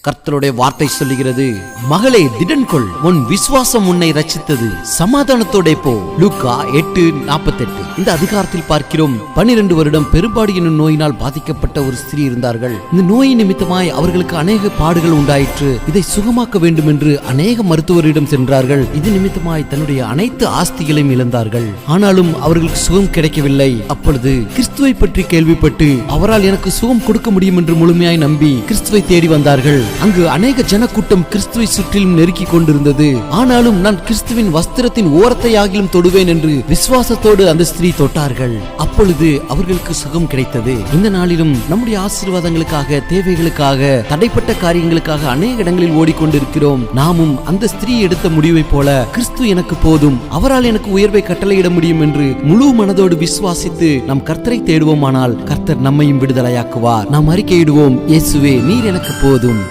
கர்த்தருடைய வார்த்தை சொல்லுகிறது, மகளே திடன் கொள், உன் விசுவாசம் உன்னை ரட்சித்தது, சமாதானத்தோட போ. லூக்கா 8:48. இந்த அதிகாரத்தில் பார்க்கிறோம், 12 வருடம் பெரும்பாடு என்னும் நோயினால் பாதிக்கப்பட்ட ஒரு ஸ்திரீ இருந்தார்கள். இந்த நோய் நிமித்தமாய் அவர்களுக்கு அநேக பாடுகள் உண்டாயிற்று. இதை சுகமாக்க வேண்டும் என்று அநேக மருத்துவரிடம் சென்றார்கள். இது நிமித்தமாய் தன்னுடைய அனைத்து ஆஸ்திகளையும் இழந்தார்கள். ஆனாலும் அவர்களுக்கு சுகம் கிடைக்கவில்லை. அப்பொழுது கிறிஸ்துவை பற்றி கேள்விப்பட்டு அவரால் எனக்கு சுகம் கொடுக்க முடியும் என்று முழுமையாய் நம்பி கிறிஸ்துவை தேடி வந்தார்கள். அங்கு அநேக ஜனக்கூட்டம் கிறிஸ்துவை சுற்றிலும் நெருக்கி கொண்டிருந்தது. ஆனாலும் நான் கிறிஸ்துவின் வஸ்திரத்தின் ஓரத்தை ஆகிலும் தொடுவேன் என்று விசுவாசத்தோடு அந்த ஸ்திரீ தொட்டார்கள். அப்பொழுது அவர்களுக்கு சுகம் கிடைத்தது. இந்த நாளிலும் நம்முடைய ஆசீர்வாதங்களுக்காக, தேவைகளுக்காக, தடைப்பட்ட காரியங்களுக்காக அநேக இடங்களில் ஓடிக்கொண்டிருக்கிறோம். நாமும் அந்த ஸ்திரீ எடுத்த முடிவை போல, கிறிஸ்து எனக்கு போதும், அவரால் எனக்கு உயர்வை கட்டளையிட முடியும் என்று முழு மனதோடு விசுவாசித்து நம் கர்த்தரை தேடுவோமானால் கர்த்தர் நம்மையும் விடுதலையாக்குவார். நாம் அறிக்கையிடுவோம், இயேசுவே நீர் எனக்கு போதும்.